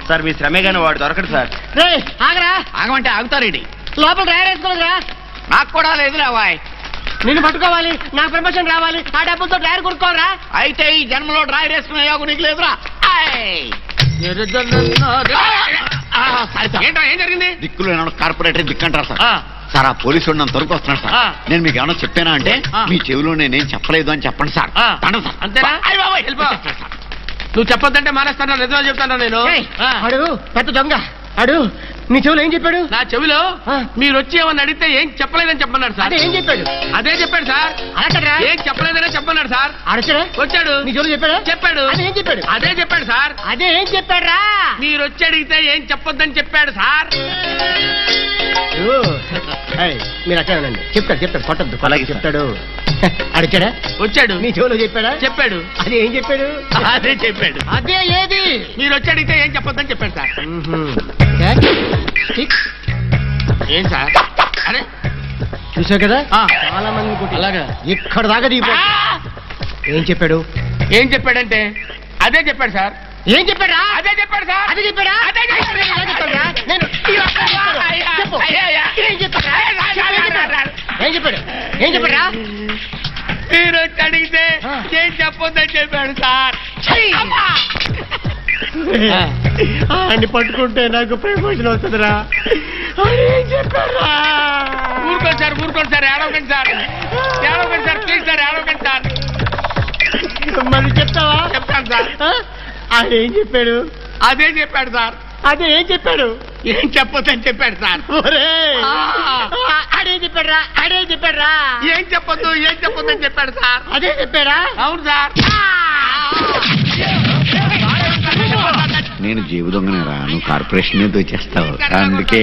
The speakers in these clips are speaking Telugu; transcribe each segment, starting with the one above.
సార్ మీ శ్రమే గాని వాడు దొరకడు సార్. ఆగరా, ఆగమంటే ఆగుతారేంటి? లోపల డ్రైవర్ నాకు కూడా లేదు రావాయ్. నిన్ను పట్టుకోవాలి, నాకు ప్రమోషన్ రావాలి, ఆ డబ్బులతో డ్రైవర్ కొనుక్కోరా. అయితే ఈ జన్మలో డ్రైవర్ వేసుకునే యోగం నీకు లేదురా. ఏంట్రా, ఏం జరిగింది? దిక్కులు కార్పొరేటర్ దిక్కంటారు సార్. సార్ ఆ పోలీసు నన్ను తొరకు వస్తున్నాడు సార్. నేను మీకు ఏమన్నా చెప్పానా అంటే మీ చెవిలో నేనేం చెప్పలేదు అని చెప్పండి సార్. అంతేనా? నువ్వు చెప్పొద్దంటే మానేస్తాను, నిజమే చెప్తాను నేను. అడు పెద్ద దొంగ, అడు నీ చెవులు ఏం చెప్పాడు? నా చెవిలో మీరు వచ్చి ఏమన్నా అడిగితే ఏం చెప్పలేదని చెప్పన్నాడు సార్. ఏం చెప్పాడు? అదే చెప్పాడు సార్. ఏం చెప్పలేదనే చెప్పన్నాడు సార్. అడచరా వచ్చాడు, నీ చెవులు చెప్పాడు? చెప్పాడు. ఏం చెప్పాడు? అదే చెప్పాడు సార్. అదే ఏం చెప్పాడు? మీరు వచ్చి అడిగితే ఏం చెప్పొద్దని చెప్పాడు సార్. మీరు అక్కడ ఉండండి, చెప్తాడు కొట్టద్దు. అలాగే చెప్తాడు. అడిచాడా? వచ్చాడు. నీ చెవులో చెప్పాడా? చెప్పాడు. అది ఏం చెప్పాడు? అదే చెప్పాడు. అదే ఏది? మీరు వచ్చి అడిగితే ఏం చెప్పొద్దని చెప్పాడు సార్. ఏం సార్? అరే చూసావు కదా, చాలా మంది అలాగా ఇక్కడ దాకా దిగిపో. ఏం చెప్పాడు? ఏం చెప్పాడంటే అదే చెప్పాడు సార్. ఏం చెప్పాడా? అదే చెప్పాడు సార్. అదే చెప్పాడా? అదే చెప్పాడు. ఏం చెప్పాడు? ఏం చెప్పాడా? మీరు వచ్చి అడిగితే ఏం చెప్పొద్దని చెప్పాడు సార్. ఆయన్ని పట్టుకుంటే నాకు ప్రమోషన్ వస్తుందిరా. ఏం చెప్పారా? ఊరుకోండి సార్, ఊరుకోండి సార్, ఏడవకండి సార్, ఏడవకండి సార్, ప్లీజ్ సార్, ఏడవకండి సార్. మరి చెప్తావా? చెప్తాను సార్. ఆయన ఏం చెప్పాడు? అదే చెప్పాడు సార్. అదే ఏం చెప్పాడు? ఏం చెప్పొద్దని చెప్పాడు సార్. అడే చెప్పాడురా, అడే చెప్పాడురా. ఏం చెప్పొద్దని చెప్పాడు సార్. అదే చెప్పాడా? అవును సార్. నేను జీవ దొంగనే రా, నువ్వు కార్పొరేషన్ మీద వచ్చేస్తావు. అందుకే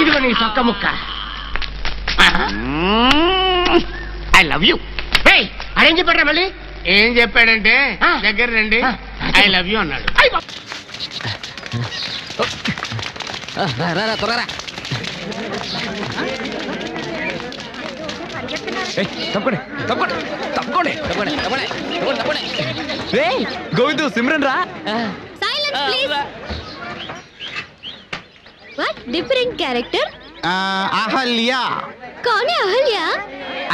ఇదిగో నీ సొక్క ముక్క. I love you. అదేం చెప్పాడురా మళ్ళీ? ఏం చెప్పాడంటే దగ్గర రండి, ఐ లవ్ యూ అన్నాడు. త్వరగా గోవిందు, సిమ్రన్ రా. Different character. అహల్య. కౌన్ హై Ahalya?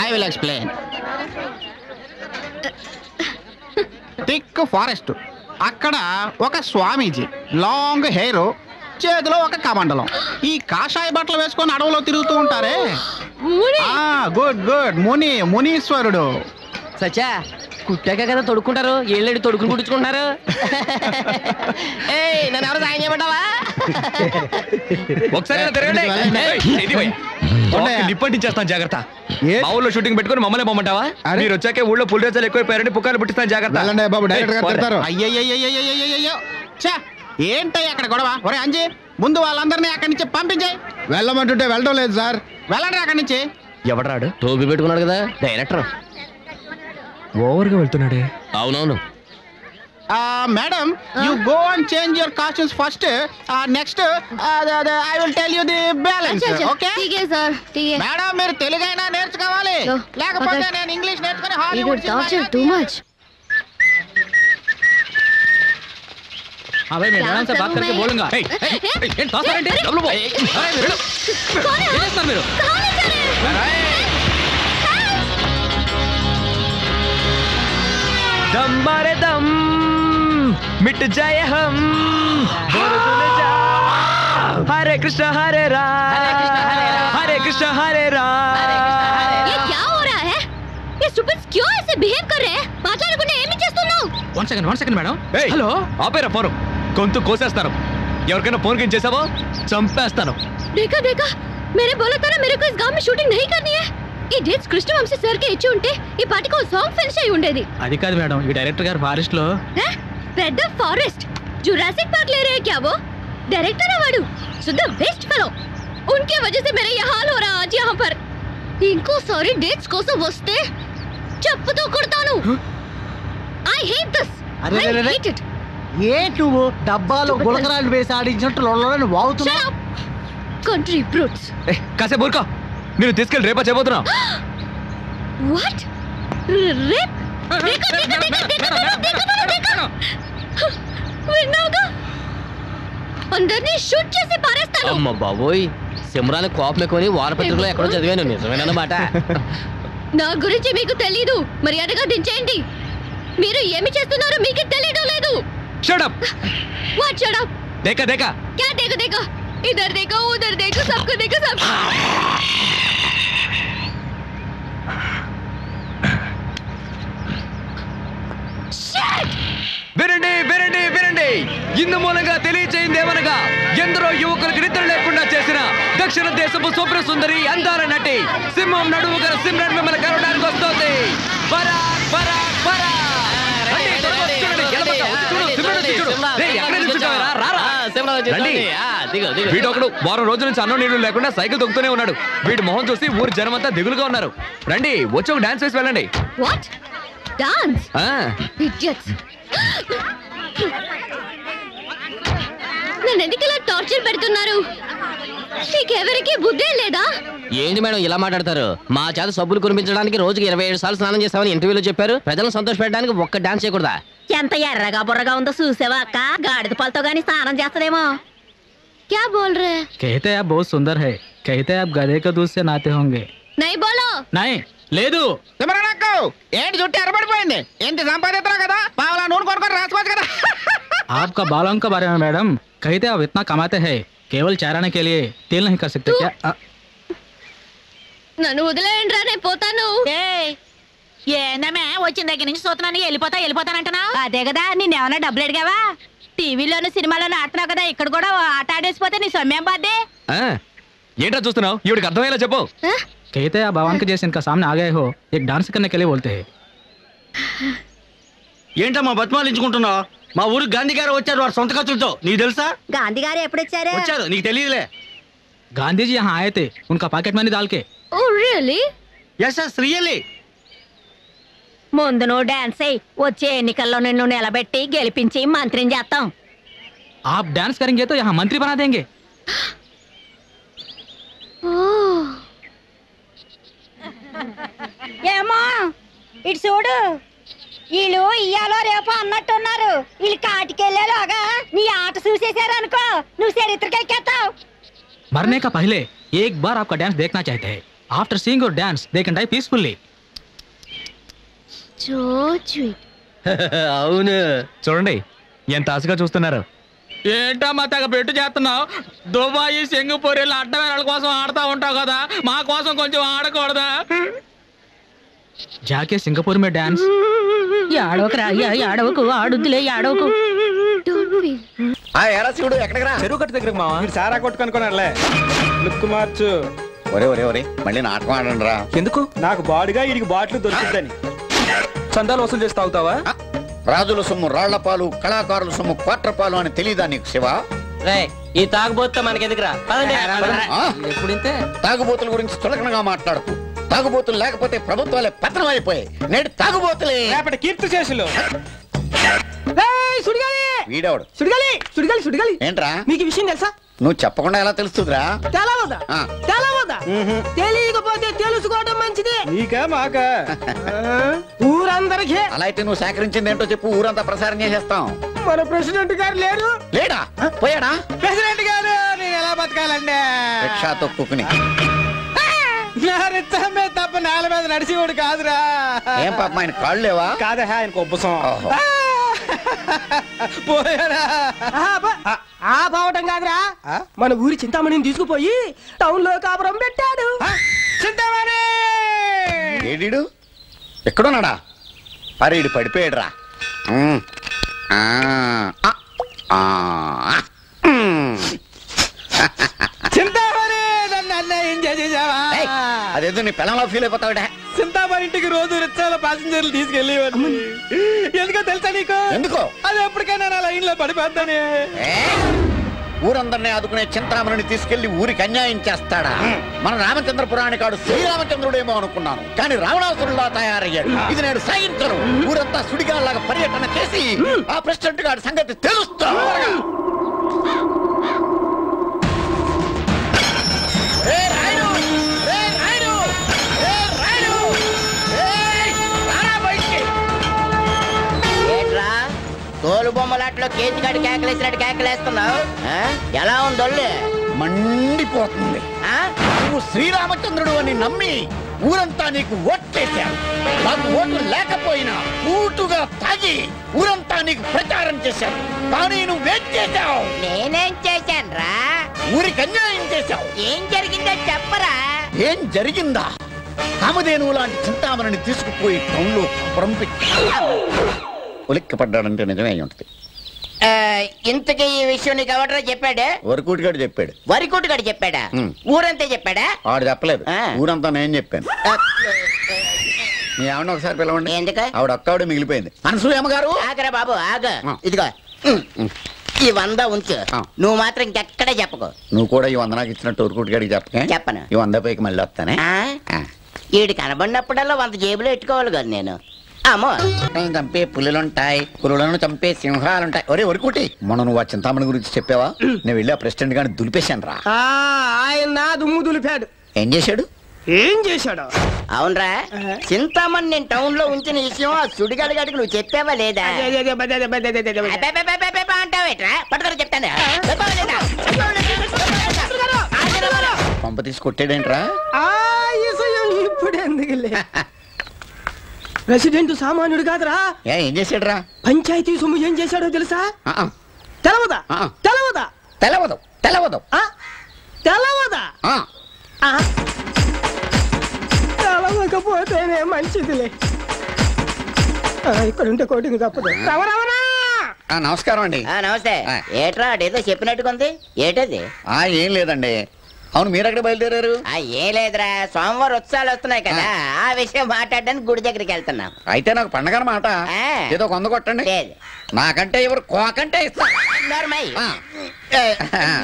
I will explain. Thick forest, అక్కడ ఒక స్వామీజీ, లాంగ్ హెయిర్, చేతిలో ఒక కమండలం. ఈ కాషాయ బట్టలు వేసుకొని అడవులో తిరుగుతూ ఉంటారే. Good good, మునీశ్వరుడు. సచ్చా కుట్టాక కదా తొడుక్కుంటారు, ఏళ్ళేడు తొడుకుని కుట్టించుకుంటున్నారు. నన్ను ఎవరు సాయం చేయమంటావా? ఒకసారి నిప్పంటించేస్తాను, జాగ్రత్త. మా ఊళ్ళో షూటింగ్ పెట్టుకుని మమ్మల్ని పొమ్మంటావా? మీరు వచ్చాకే ఊళ్ళో పులి రేసాలు ఎక్కువైపోయారని పుకార్లు పుట్టిస్తాను, జాగ్రత్త. అయ్యయ్యో, ఏంటయ్య అక్కడ గొడవ? ఒరే అంజీ, ముందు వాళ్ళందరినీ అక్కడి నుంచి పంపించాయి. వెళ్ళమంటుంటే వెళ్ళడం లేదు సార్. వెళ్ళండి అక్కడి నుంచి. ఎవడరాడు? టోపీ పెట్టుకున్నాడు కదా, డైరెక్టర్. ఓవర్గా వెళ్తున్నాడే. అవునవును. Madam, you go and change your costumes first. Next I will tell you the balance. Okay madam, మీరు తెలుగైనా నేర్చుకోవాలి, లేకపోతే నేను ఇంగ్లీష్ నేర్చుకుని హాలీవుడ్ టూ మచ్. भाई मैं मैडम से बात करके बोलूंगा. दम मारे दम मिट जाए हम, हरे कृष्ण हरे राम, हरे कृष्ण हरे राम. ये क्या हो रहा है? ये स्टूपिड्स क्यों ऐसे बिहेव कर रहे हैं? మాట్లాడకుండా ఏమి చేస్తున్నావు? One second madam. హలో, ఆపేరా ఫోన్. గొంతు కోసేస్తాను. ఎవరికైనా ఫోన్ కింద చేసావో చంపేస్తాను. देखा मैंने बोला था ना मेरे को इस गांव में शूटिंग नहीं करनी है. ఈ డేట్స్ కృష్ణవంశీ సార్ కి ఇచ్చి ఉంటే ఈ పాటికి ఒక సాంగ్ ఫినిష్ అయి ఉండేది. అది కాదు మేడం, ఈ డైరెక్టర్ గారు ఫారెస్ట్ లో. పెద్ద ఫారెస్ట్ जुरासिक पार्क ले रहे हैं क्या? वो डायरेक्टर है वाडू, शुद्ध वेस्ट फेलो. उनकी वजह से मेरा ये हाल हो रहा आज यहाँ पर. इनको सारी डेट्स కోసం వస్తే చెప్పుతో కొడతాను. I hate this. I hate it. ఏ నువ్వు డబ్బాలో గులకరాలు వేసి ఆడించినట్టు లొల్లని వాగుతున్నావు. Country brutes. కాసేపు ఊరుకో, నేను తీసుకెళ్ళి రేపా చేయబోతున్నా. What? రేప్? అందరినీ షూట్ చేసి పారేస్తాను. అమ్మ బాబోయ్, సిమ్రాన్ కోపం ఎక్కువని వారపత్రికలో ఎక్కడో చదివాను. నిజమేనన్నమాట. నా గురించి మీకు తెలీదు. మర్యాదగా దించేయండి. మీరు ఏమి చేస్తున్నారో మీకు తెలియడం లేదు. Shut up. What shut up? देखा देखा क्या देखो देखो? इधर देखो उधर देखो सबको देखो सब. వినండి వినండి వినండి, ఇందు మూలంగా తెలియచేయిందేమనగా ఎందరో యువకులకు నిద్ర లేకుండా చేసిన దక్షిణ దేశపు సూపర్ సుందరి అందాల నటి సింహం నడుము గల సిమ్రన్ మిమ్మల్ని కలవడానికి వస్తోంది. పరాక్ పరాక్ పరాక్. వీడొకడు వారం రోజుల నుంచి అన్నం నీళ్లు లేకుండా సైకిల్ తొక్కుతూనే ఉన్నాడు. వీడి మొహం చూసి ఊరి జనమంతా దిగులుగా ఉన్నారు. రండి వచ్చి ఒక డాన్స్ వేసి వెళ్ళండి. What dance? ఇడియట్స్. నన్ను ఎందుకు ఇలా టార్చర్ పెడుతున్నారు? నీకెవరికి బుద్ధే లేదా? ఏంటి మేడం ఇలా మాట్లాడతారు? మా చేత సబ్బులు కురిపించడానికి రోజుకి 27 సార్లు స్నానం చేస్తామని ఇంటర్వ్యూలో చెప్పారు. ప్రజలను సంతోష పెట్టడానికి ఒక్క డాన్స్ చేయకూడదా? ఎంత ఎర్రగా బుర్రగా ఉందో చూసావా అక్క? గాడిద పాలతో గానీ స్నానం చేస్తదేమో. क्या बोल रहे हैं? कहते हैं आप बहुत सुंदर है, कहते हैं आप गधे के दूध से नहाते होंगे. नहीं बोलो. नहीं లేదు. సిమరనక్కు ఏంటి చుట్టూ ఎర్రబడిపోయింది? ఏంటి సంపాదిస్తున్నావు కదా, పావులా నూనె కొనుక్కొని రాసుకోవచ్చు కదా. आपका बालों के बारे में मैडम कहते आप इतना कमाते हैं, केवल चाराने के लिए तेल नहीं कर सकते क्या? నన్ను వదిలేయండి రా, నేను పోతాను. ఏందమ్మే వచ్చిన దగ్గర నుంచి చూస్తున్నాను వెళ్ళిపోతానంటున్నావు? అదే కదా, నేనేమన్నా డబ్బులు అడిగావా? టీవీలోను సినిమాలోను ఆడుతున్నావు కదా, ఇక్కడ కూడా ఆట ఆడేసిపోతే నీ సొమ్మేం బాధ్యే? ఏంటో చూస్తున్నావు? ఇవిడికి అర్థమయ్యేలా చెప్పు. कहते हैं आप भगवान के जैसे इनका सामने आ गए हो, एक डांस करने के लिए बोलते हैं. ఏంటమ్మా బతిమాలించుకుంటున్నావు? మా ఊరికి గాంధీ గారు వచ్చారు వాడు సొంత ఖర్చులతో. నీకు తెలుసా? గాంధీ గారు ఎప్పుడు వచ్చారు నీకు తెలియదులే. गांधी जी यहाँ आए थे, उनका पॉकेट मनी डाल के. Oh really? Yes yes really. ముందు నువ్వు డాన్స్ అయ్యి వచ్చే ఎన్నికల్లో నిన్ను నిలబెట్టి గెలిపించి మంత్రిని చేస్తాం. आप डांस करेंगे तो यहाँ मंत्री बना देंगे. ఏమో ఇటు చూడు, వీళ్ళు ఇయ్యాలో రేపు అన్నట్టున్నారు. వీళ్ళు కాటికెళ్ళేలాగా నీ ఆట చూసేశారు అనుకో, నువ్వు చరిత్రకెక్కేస్తావు. मरने का पहले एक बार आपका डांस देखना चाहते हैं. After seeing your dance they can die peacefully. So sweet. అవును. చూడండి ఎంత ఆశగా చూస్తున్నారు. ఏంటమ్మా తెగ పెట్టు చేస్తున్నావు? దుబాయ్ సింగపూర్ అడ్డవేళ కోసం ఆడుతా ఉంటావు కదా, మా కోసం కొంచెం ఆడకూడదా? జాకే సింగపూర్ మే డాన్స్. ఆడవకురా, ఆడవకు, ఆడుద్దులే, ఆడవకు. ఎరా శివుడు ఎక్కడికి రా? చెరువు కట్టు దగ్గరకు మావా. సారా కొట్టుకనుకున్నారులే. లుక్ మార్చు. ఒరే ఒరే ఒరే మళ్ళీ నాటకం ఆడండి రా. ఎందుకు? నాకు బాడుగా వీడికి బాటిల్ దొరుకుతుందని. చందాలు వసూలు చేసి తాగుతావా? రాజుల సొమ్ము రాళ్ల పాలు, కళాకారుల సొమ్ము క్వార్టర్ పాలు అని తెలీదా నీకు శివ? ఈ తాగుబోతా మనకెందుకురా? తాగుబోతుల గురించి చులకనగా మాట్లాడుతూ, తాగుబోతులు లేకపోతే ప్రభుత్వాలే పతనం అయిపోయాయి. నేడు తాగుబోతులే రేపటి కీర్తి చేసులు. వీడేవాడు సుడిగాలి ఏంట్రా? మీకు విషయం తెలుసా? నువ్వు చెప్పకుండా ఎలా తెలుస్తుందిరా? తెలవదా? తెలియకపోతే తెలుసుకోవడం మంచిది. నీకా మాకా? ఊరందరికీ. అలా అయితే నువ్వు సేకరించింది ఏంటో చెప్పు, ఊరంతా ప్రసారం చేసేస్తాం. మన ప్రెసిడెంట్ గారు లేరు. లేడా? పోయాడా? ప్రెసిడెంట్ గారు నేను ఎలా బతకాలండి? రిక్షా తొక్కుని. తప్ప నేల మీద నడిచేవాడు కాదురా. ఏం పాపం ఆయన కాళ్ళు లేవా? కాదా, ఆయన కొబ్బసం. పోయాడా? పోవటం కాదురా, మన ఊరి చింతామణిని తీసుకుపోయి టౌన్ లో కాపురం పెట్టాడు. చింతామణి ఏడీడు ఎక్కడున్నాడా? అరే ఇడు పడిపోయాడు రా. చింతామణి నన్ను ఎంజాయ్ చేసావా? అదేదో నీ పిల్లలా ఫీల్ అయిపోతావుడా? చింతామణి ఇంటికి రోజు రిక్షాలో ప్యాసింజర్లు తీసుకెళ్ళేవాడు. ఎందుకో తెలుసా నీకు? ఎందుకో? అది ఎప్పటికైనా నా లైన్ లో పడిపోతానే. ఊరందరినీ ఆదుకునే చింతామణిని తీసుకెళ్లి ఊరికి అన్యాయం చేస్తాడా? మన రామచంద్ర పురాణికాడు శ్రీరామచంద్రుడేమో అనుకున్నాను, కానీ రావణాసురులా తయారయ్యాడు. ఇది నేను సాగించను. ఊరంతా సుడిగాల్లాగా పర్యటన చేసి ఆ ప్రెసిడెంట్ గారి సంగతి తెలుస్తా. తోలు బొమ్మలాట్లో కేతిగాడి కేకలేసినట్టు కేకలేస్తున్నావు. ఎలా ఉందొల్లు? మండిపోతుంది. నువ్వు శ్రీరామచంద్రుడు అని నమ్మి ఊరంతా నీకు ఓట్లేశారు. నాకు ఓట్లు లేకపోయినా ఊటుగా తాగి ఊరంతా నీకు ప్రచారం చేశారు. కానీ నువ్వేం చేశావు? నేనేం చేశాను రా? ఊరికి అన్యాయం చేశావు. ఏం జరిగిందో చెప్పరా? ఏం జరిగిందా? కామధేనువు లాంటి చింతామణిని తీసుకుపోయి టౌన్లో ఉలిక్కి పడ్డాడంటే నిజమే ఉంటుంది. ఇంతకీ ఈ విషయం నీకు ఎవడరా చెప్పాడు? వరకూటిగాడు చెప్పాడు. వరికోటిగాడు చెప్పాడా? ఊరంతా చెప్పాడా? ఆవిడ చెప్పలేదు, ఊరంతా నేను చెప్పాను. మీ ఆవిడ ఒకసారి పిలవండి. ఎందుకు? ఆవిడ ఒక్కవిడ మిగిలిపోయింది. అనసూయమ్మ గారు ఆగరా బాబు ఆగ. ఇదిగో ఈ 100 ఉంచు. నువ్వు మాత్రం ఇంకెక్కడ చెప్పకు. నువ్వు కూడా ఈ 100 నాకు ఇచ్చినట్టు వరకూటిగాడికి చెప్పకే. చెప్పను. ఈ 100 పైకి మళ్ళీ వస్తానే. ఈడు కనబడినప్పుడల్లా 100 జేబులో పెట్టుకోవాలి కదా నేను. అమ్మో చంపే పులులుంటాయి, పులులను చంపే సింహాలుంటాయి. ఒరే వరకుటి, మొన్న నువ్వు ఆ చింతామణి గురించి చెప్పావా? నేను వెళ్ళి ఆ ప్రెసిడెంట్ గారిని దులిపేశాను రా. ఆయన నా దుమ్ము దులిపాడు. ఏం చేశాడు? ఏం చేశాడు? అవునరా, చింతామణి నేను టౌన్ లో ఉంచిన విషయం ఆ సుడిగాడి గాడికి నువ్వు చెప్పావా లేదా? అంటావేట్రా? పట్టుకొని చెప్తాను. పంప తీసి కొట్టాడేంట్రా? ఇప్పుడు ఎందుకులే. ప్రెసిడెంట్ సామాన్యుడు కాదురా. ఏం చేశాడు రా? పంచాయతీ సొమ్ము ఏం చేశాడో తెలుసా? తెలవదా? తెలవదా? తెలవదు. తెలవదు. తెలవదా? తెలవకపోతేనే మంచిదిలే. ఇక్కడ ఉంటే కోటింగ్ తప్పదు. నమస్కారం అండి. నమస్తే. ఏట్రా అదేదో చెప్పినట్టుకుంది. ఏటది? ఏం లేదండి. అవును, మీరు ఎక్కడ బయలుదేరారు? ఏం లేదురా, సోమవారం ఉత్సవాలు వస్తున్నాయి కదా, ఆ విషయం మాట్లాడడానికి గుడి దగ్గరికి వెళ్తున్నాం. అయితే నాకు పండగ మాట. ఏదో 100 కొట్టండి. నాకంటే ఎవరు కోకంటే ఇస్తా.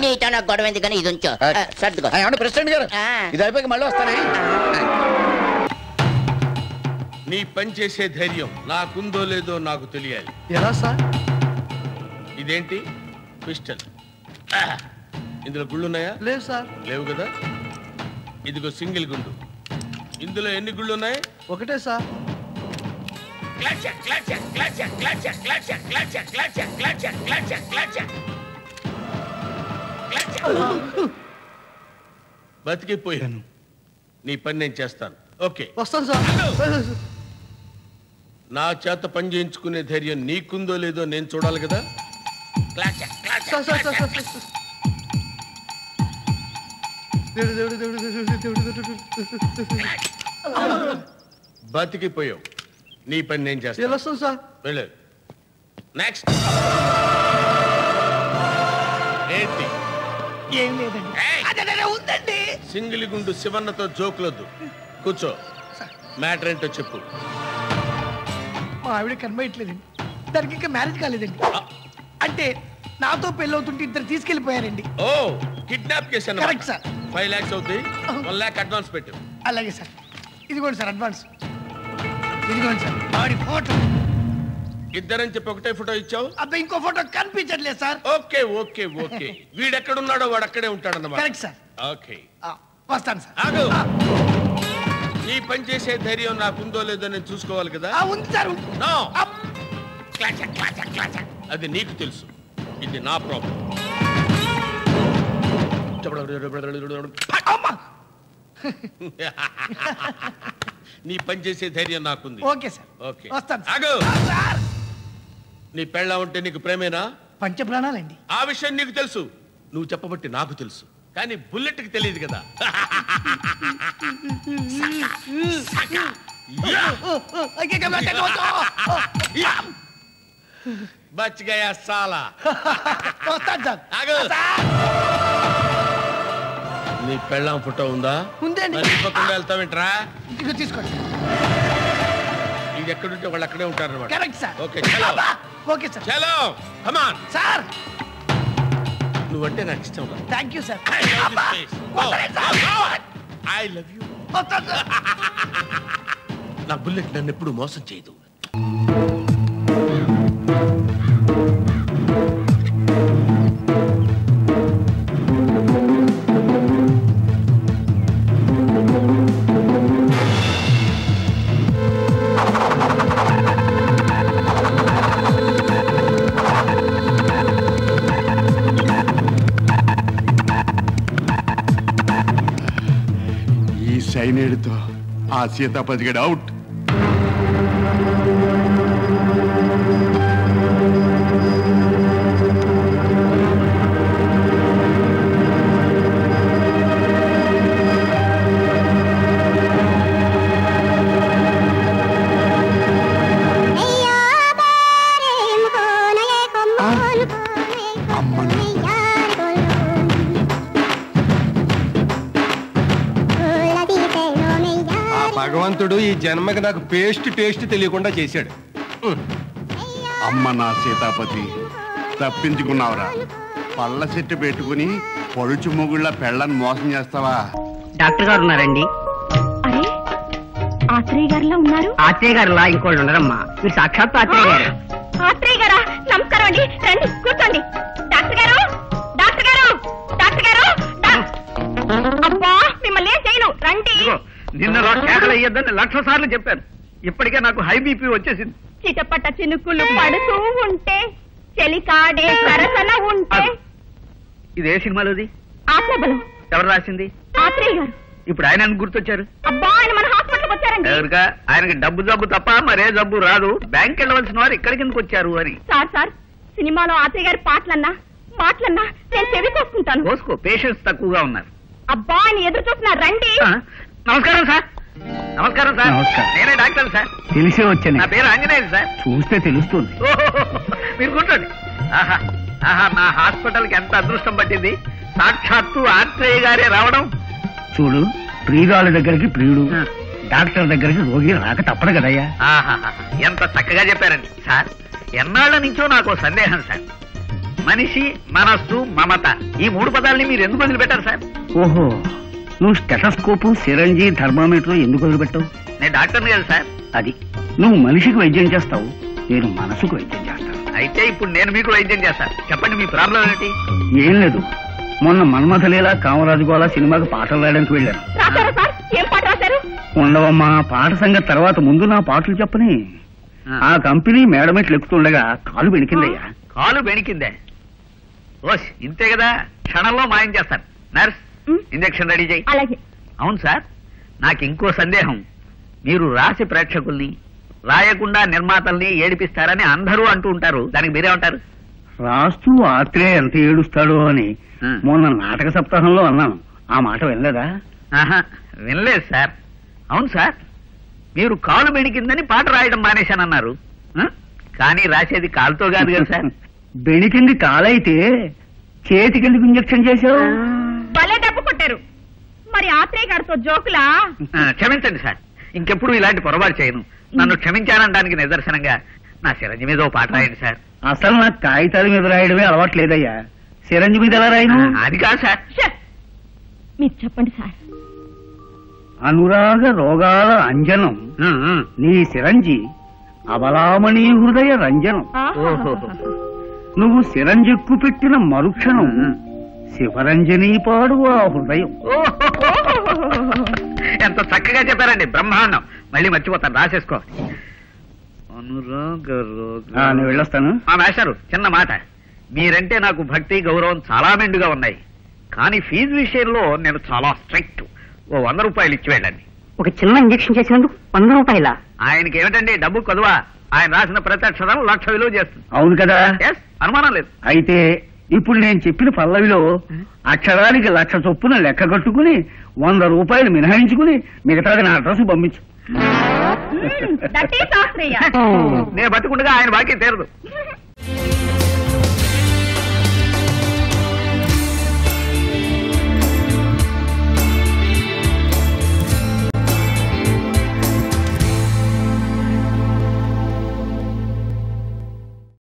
నీతో నాకు గొడవ ఎందుకని ఇది ఉంచో. సర్దుకో. ప్రెసిడెంట్ గారు, ఇది అయిపోయి మళ్ళీ వస్తానే. నీ పని చేసే ధైర్యం నాకుందో లేదో నాకు తెలియాలి. ఎలా సార్? ఇదేంటి పిస్టల్? ఇందులో గుళ్ళున్నాయా? లేదు సార్. లేవు కదా. ఇదిగో సింగిల్ గుండు. ఇందులో ఎన్ని గుళ్ళు ఉన్నాయి? ఒకటే సార్. బతికిపోయాను. నీ పని నేను చేస్తాను. ఓకే, వస్తాను సార్. నా చేత పని చేయించుకునే ధైర్యం నీకుందో లేదో నేను చూడాలి కదా. బతికిపోయావు. నీ పని నేను చేస్తాను సార్. వెళ్ళు. నెక్స్ట్. ఏంటి? ఏం లేదండి. ఉందండి. సింగిల్ గుండు శివన్నతో జోకులొద్దు. కూర్చో. మ్యాటర్ ఏంటో చెప్పు. మా ఆవిడ కనబడట్లేదండి. దానికి ఇంకా మ్యారేజ్ కాలేదండి. అంటే నాతో పెళ్ళవుతుంటే ఇద్దరు తీసుకెళ్లిపోయారండి. ఓ, కిడ్నాప్ చేశాను. Correct sir. 5 lakhs అవుతుంది. 1 lakh అడ్వాన్స్ పెట్టు. అలాగే సార్. ఇదిగోండి సార్ అడ్వాన్స్. ఇదిగోండి సార్ ఆడి ఫోటో. ఇద్దరని చెప్పి ఒకటే ఫోటో ఇచ్చావు. అబ్బాయి ఇంకో ఫోటో కనిపించట్లేదు సార్. Okay okay okay. వీడెక్కడున్నాడో వాడు అక్కడే ఉంటాడన్నమాట. Correct sir. ఓకే, వస్తాను సార్. ఆగు. నీ పని చేసే ధైర్యం నాకుందో లేదో నేను చూసుకోవాలి కదా. ఉంది సార్. నో. అది నీకు తెలుసు, ఇది నా ప్రాబ్లం. నీ పని చేసే ధైర్యం నాకుంది. Okay sir. ఓకే, వస్తాను. ఆగు. నీ పెళ్ళ ఉంటే నీకు ప్రేమేనా? పంచ ప్రాణాలండి. ఆ విషయం నీకు తెలుసు, నువ్వు చెప్పబట్టి నాకు తెలుసు. కానీ బుల్లెట్ కి తెలియదు కదా. బచ్ గయా సాలా. నీ పెళ్ళాం ఫోటో ఉందా? ఉందండి. ఇవ్వకుండా వెళ్తావేంట్రా? తీసుకోండి. ఇది ఎక్కడుంటే వాళ్ళు అక్కడే ఉంటారు అన్నమాట. Correct sir. ఓకే, చలో. Okay sir. చలో, కమ్ ఆన్ సార్. నువ్వంటే నాకు ఇష్టం. Thank you sir. I love you. నా బుల్లెట్ నన్ను ఎప్పుడు మోసం చేయదు. సైనేడుతో ఆ సీతాపతిగడు అవుట్. భగవంతుడు ఈ జన్మకి నాకు టేస్ట్ తెలియకుండా చేశాడు. అమ్మ నా సీతాపతి, తప్పించుకున్నావురా. పళ్ళ చెట్టు పెట్టుకుని పడుచు మొగుళ్ళ పెళ్ళని మోసం చేస్తావా? డాక్టర్ గారు ఉన్నారండి. అరే ఆత్రేయ గారిలా ఉన్నారు. ఆత్రేయ గారులా ఇంకోళ్ళు ఉన్నారమ్మా. మీరు సాక్షాత్ ఆత్రేయ గారు. ఆత్రేయ గారా? నమస్కారం అండి. రండి కూర్చోండి. డాక్టర్ గారు, డాక్టర్ గారు, డాక్టర్ గారు. అబ్బా మిమ్మల్ని ఏం చేయను, రండి. నిన్న కేకలు అయ్యొద్దని 1,00,000 సార్లు చెప్పాను. ఇప్పటికే నాకు హై బీపీ వచ్చేసింది. చిటపట చినుకులు పడుతూ ఉంటే, చెలికాడే సరసన ఉంటే. ఇది ఏ సినిమాలోది? ఆత్మబలం. ఎవరు రాసింది? ఆత్రేయ గారు. ఇప్పుడు ఆయన గుర్తొచ్చారు. అబ్బా ఆయన మన హాస్పిటల్కి వచ్చారండి. ఎవరిగా? ఆయనకి డబ్బు జబ్బు తప్ప మరే జబ్బు రాదు. బ్యాంక్ వెళ్ళవలసిన వారు ఇక్కడికి ఎందుకు వచ్చారు అని. సార్ సినిమాలో ఆత్రేయ గారి మాటలన్నా నేను చెవి కోసుకుంటాను. కోసుకో, పేషెంట్స్ తక్కువగా ఉన్నారు. అబ్బా ఆయన ఎదురు చూస్తున్నారు, రండి. నమస్కారం సార్. నమస్కారం సార్. నేనే డాక్టర్ సార్. తెలిసే వచ్చాను. నా పేరు ఆంజనేయులు సార్. చూస్తే తెలుస్తుంది. మీరు కూర్చోండి. ఆహా ఆహా, నా హాస్పిటల్ కి ఎంత అదృష్టం పట్టింది. సాక్షాత్తు ఆత్రేయ గారే రావడం. చూడు, ప్రియురాల దగ్గరికి ప్రియుడు, డాక్టర్ దగ్గరికి రోగి రాక తప్పదు కదయ్యా. ఆహా, ఎంత చక్కగా చెప్పారండి సార్. ఎన్నాళ్ల నుంచో నాకు సందేహం సార్. మనిషి, మనస్సు, మమత, ఈ 3 పదాలని మీరు ఎందుకు వదిలిపెట్టారు సార్? ఓహో, నువ్వు స్టెటస్కోపు, సిరంజి, థర్మామీటర్ ఎందుకు వదిలిపెట్టావు? నేను డాక్టర్ని కదా సార్. అది నువ్వు మనిషికి వైద్యం చేస్తావు, నేను మనసుకు వైద్యం చేస్తాను. అయితే ఇప్పుడు నేను మీకు వైద్యం చేస్తాను. చెప్పండి మీ ప్రాబ్లం ఏంటి? ఏం లేదు, మొన్న మన్మథలీలా కామరాజు గోళ సినిమాకి పాటలు రాయడానికి వెళ్ళాను. ఏం పాట రాశారు? ఉండవమ్మా, పాట సంగతి తర్వాత, ముందు నా పాటలు చెప్పని. ఆ కంపెనీ మేడమెట్లు ఎక్కుతుండగా కాలు బెణికిందయ్యా. కాలు బెణికిందే? ఓస్, ఇంతే కదా, క్షణంలో మాయం చేస్తాను. నర్స్, ఇంజక్షన్ రెడీ చేయి. అలాగే. అవును సార్, నాకు ఇంకో సందేహం. మీరు రాసి ప్రేక్షకుల్ని, రాయకుండా నిర్మాతల్ని ఏడిపిస్తారని అందరూ అంటూ ఉంటారు. దానికి మీరే ఉంటారు? రాస్తూ ఆత్రేయ ఎంత ఏడుస్తాడో అని మొన్న నాటక సప్తాహంలో అన్నాను. ఆ మాట వినలేదా? ఆహా, వినలేదు సార్. అవును సార్, మీరు కాలు బెణికిందని పాట రాయడం మానేశానన్నారు. కానీ రాసేది కాలుతో కాదు కదా సార్. బెణికింది కాలైతే చేతికెందుకు ఇంజక్షన్ చేశావు? భలే దెబ్బ కొట్టారు. మరి ఆత్రేయ గారితో జోకులా? క్షమించండి సార్, ఇంకెప్పుడు ఇలాంటి పొరపాటు చేయను. నన్ను క్షమించానడానికి నిదర్శనంగా నా సిరంజి మీద ఓ పాట రాయండి సార్. అసలు నాకు కాగితాల మీద రాయడమే అలవాట్లేదయ్యా. సిరంజి మీద ఎలా రాయను? అది కాదు సార్. మీరు చెప్పండి సార్. అనురాగ రోగాల అంజనం నీ సిరంజి, అబలామణి హృదయ రంజనం. నువ్వు సిరంజెక్కు పెట్టిన మరుక్షణం శివరంజనీ పాడు ఆ హృదయం. ఎంత చక్కగా చెప్పారండి, బ్రహ్మాండం. మళ్ళీ మర్చిపోతాను, రాసేసుకో. అనురాగ నేను వెళ్ళొస్తాను. మేస్టారు, చిన్న మాట. మీరంటే నాకు భక్తి, గౌరవం చాలా మెండుగా ఉన్నాయి. కానీ ఫీజు విషయంలో నేను చాలా స్ట్రిక్ట్. ఓ 100 రూపాయలు ఇచ్చి వెళ్ళండి. ఒక చిన్న ఇంజక్షన్ చేసినందుకు 100 రూపాయలా? ఆయనకి ఏమిటండి డబ్బు కొదువా? ఆయన రాసిన ప్రతి అక్షరం 1,00,000 విలువ చేస్తుంది. అవును కదా? అనుమానం లేదు. అయితే ఇప్పుడు నేను చెప్పిన పల్లవిలో అక్షరానికి 1,00,000 చొప్పున లెక్క కట్టుకుని 100 రూపాయలు మినహాయించుకుని మిగతాది నా అడ్రస్ పంపించు. నేను బతుకుండగా ఆయన బాకీ తీరదు.